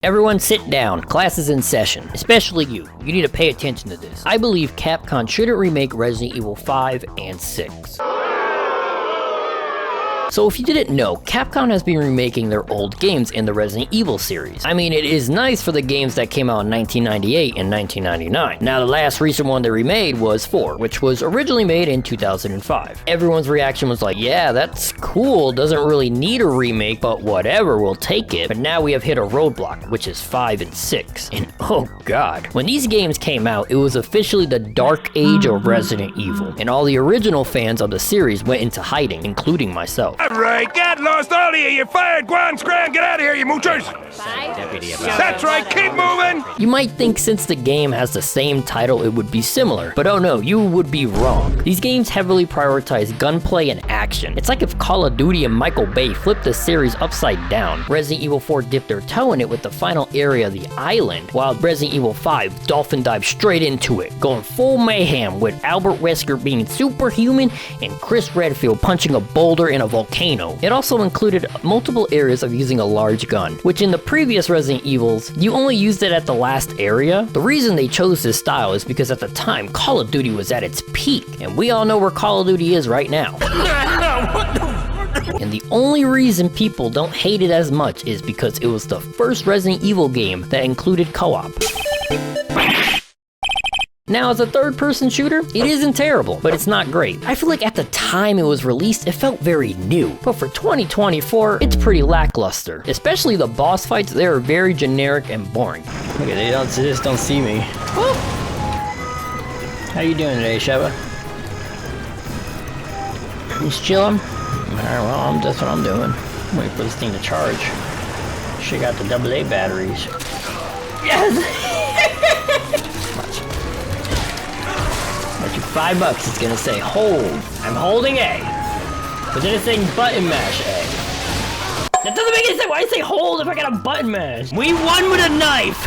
Everyone sit down, class is in session. Especially you need to pay attention to this. I believe Capcom shouldn't remake Resident Evil 5 and 6. So if you didn't know, Capcom has been remaking their old games in the Resident Evil series. I mean, it is nice for the games that came out in 1998 and 1999. Now, the last recent one they remade was 4, which was originally made in 2005. Everyone's reaction was like, yeah, that's cool, doesn't really need a remake, but whatever, we'll take it. But now we have hit a roadblock, which is 5 and 6. And oh god, when these games came out, it was officially the dark age of Resident Evil. And all the original fans of the series went into hiding, including myself. Alright, get lost, all of you! You're fired! Go on, scram! Get out of here, you moochers! That's right, keep moving! You might think since the game has the same title, it would be similar. But oh no, you would be wrong. These games heavily prioritize gunplay and action. It's like if Call of Duty and Michael Bay flipped the series upside down. Resident Evil 4 dipped their toe in it with the final area of the island, while Resident Evil 5 dolphin dived straight into it, going full mayhem with Albert Wesker being superhuman and Chris Redfield punching a boulder in a volcano. It also included multiple areas of using a large gun, which in the previous Resident Evils, you only used it at the last area. The reason they chose this style is because at the time, Call of Duty was at its peak, and we all know where Call of Duty is right now. And the only reason people don't hate it as much is because it was the first Resident Evil game that included co-op. Now, as a third-person shooter, it isn't terrible, but it's not great. I feel like at the time it was released, it felt very new. But for 2024, it's pretty lackluster. Especially the boss fights, they are very generic and boring. Look at they just don't see me. Woo! How you doing today, Sheva? Just chilling? Alright, well, that's what I'm doing. I'm waiting for this thing to charge. She got the AA batteries. Yes! $5, it's gonna say hold. I'm holding A. But then it's saying button mash A. That doesn't make any sense. Why do you say hold if I got a button mash? We won with a knife!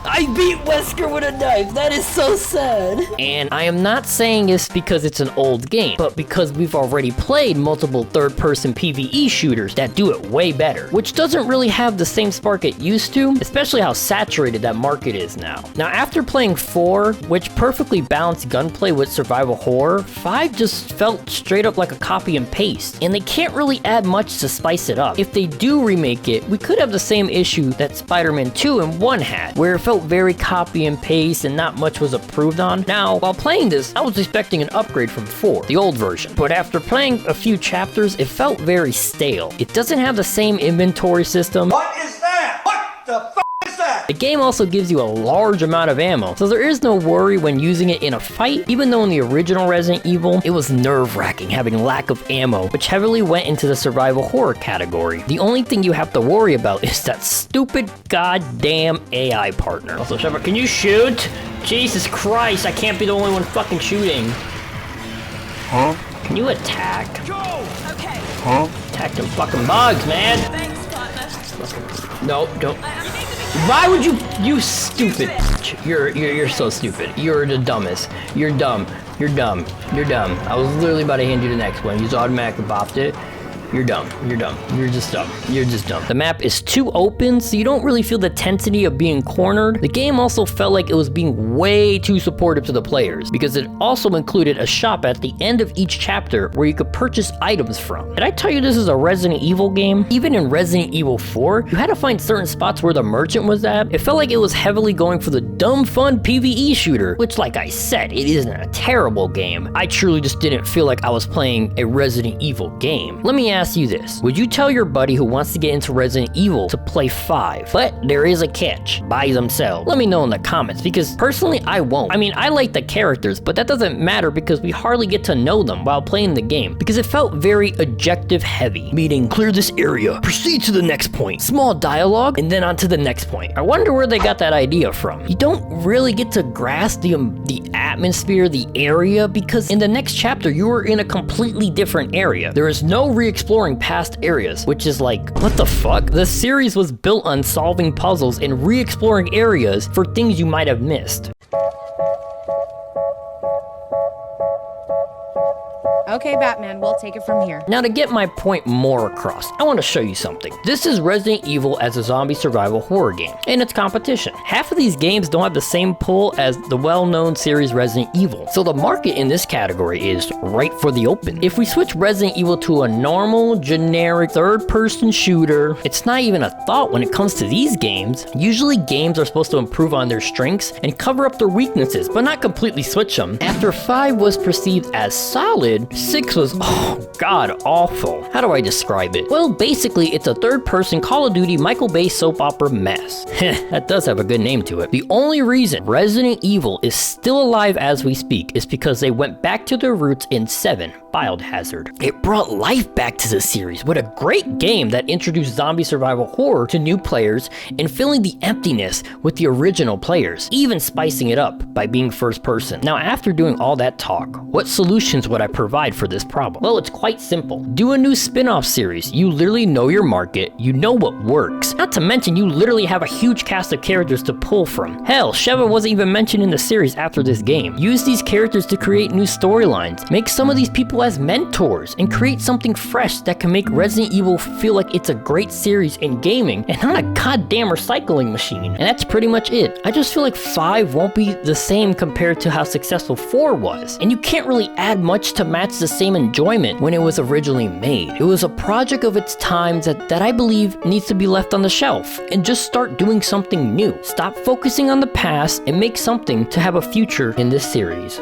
I beat Wesker with a knife. That is so sad. And I am not saying this because it's an old game, but because we've already played multiple third-person PvE shooters that do it way better, which doesn't really have the same spark it used to, especially how saturated that market is now. Now, after playing 4, which perfectly balanced gunplay with survival horror, 5 just felt straight up like a copy and paste, and they can't really add much to spice it up. If they do remake it, we could have the same issue that Spider-Man 2 and 1 had, where it felt very copy and paste and not much was improved on. Now, while playing this, I was expecting an upgrade from 4, the old version, but after playing a few chapters, it felt very stale. It doesn't have the same inventory system. What is that? What the f*** is that? The game also gives you a large amount of ammo, so there is no worry when using it in a fight, even though in the original Resident Evil, it was nerve-wracking having lack of ammo, which heavily went into the survival horror category. The only thing you have to worry about is that stupid goddamn AI partner. Also, Shepard, can you shoot? Jesus Christ, I can't be the only one fucking shooting. Huh? Can you attack? Go! Okay. Huh? Attack them fucking bugs, man! Thanks, partner. No, don't. Why would you stupid? You're so stupid. You're the dumbest. You're dumb. You're dumb. You're dumb. I was literally about to hand you the next one. You just automatically bopped it. You're dumb. You're dumb. You're just dumb. You're just dumb. The map is too open, so you don't really feel the tensity of being cornered. The game also felt like it was being way too supportive to the players, because it also included a shop at the end of each chapter where you could purchase items from. Did I tell you this is a Resident Evil game? Even in Resident Evil 4, you had to find certain spots where the merchant was at. It felt like it was heavily going for the dumb fun PvE shooter, which, like I said, it isn't a terrible game. I truly just didn't feel like I was playing a Resident Evil game. Let me ask you this. Would you tell your buddy who wants to get into Resident Evil to play 5? But there is a catch. By themselves. Let me know in the comments, because personally, I won't. I mean, I like the characters, but that doesn't matter because we hardly get to know them while playing the game, because it felt very objective heavy, meaning clear this area, proceed to the next point, small dialogue, and then on to the next point. I wonder where they got that idea from. You don't really get to grasp the atmosphere, the area, because in the next chapter, you are in a completely different area. There is no re-exploring past areas, which is like, what the fuck? The series was built on solving puzzles and re-exploring areas for things you might have missed. Okay, Batman, we'll take it from here. Now to get my point more across, I want to show you something. This is Resident Evil as a zombie survival horror game, and its competition. Half of these games don't have the same pull as the well-known series Resident Evil, so the market in this category is right for the open. If we switch Resident Evil to a normal, generic, third-person shooter, it's not even a thought when it comes to these games. Usually games are supposed to improve on their strengths and cover up their weaknesses, but not completely switch them. After 5 was perceived as solid, 6 was, oh god, awful. How do I describe it? Well, basically, it's a third-person Call of Duty Michael Bay soap opera mess. That does have a good name to it. The only reason Resident Evil is still alive as we speak is because they went back to their roots in 7, Biohazard. It brought life back to the series with a great game that introduced zombie survival horror to new players and filling the emptiness with the original players, even spicing it up by being first person. Now, after doing all that talk, what solutions would I provide for this problem? Well, it's quite simple. Do a new spin-off series. You literally know your market, you know what works. Not to mention, you literally have a huge cast of characters to pull from. Hell, Sheva wasn't even mentioned in the series after this game. Use these characters to create new storylines. Make some of these people as mentors and create something fresh that can make Resident Evil feel like it's a great series in gaming and not a goddamn recycling machine. And that's pretty much it. I just feel like 5 won't be the same compared to how successful 4 was. And you can't really add much to match the same enjoyment when it was originally made. It was a project of its time that I believe needs to be left on the shelf and just start doing something new. Stop focusing on the past and make something to have a future in this series.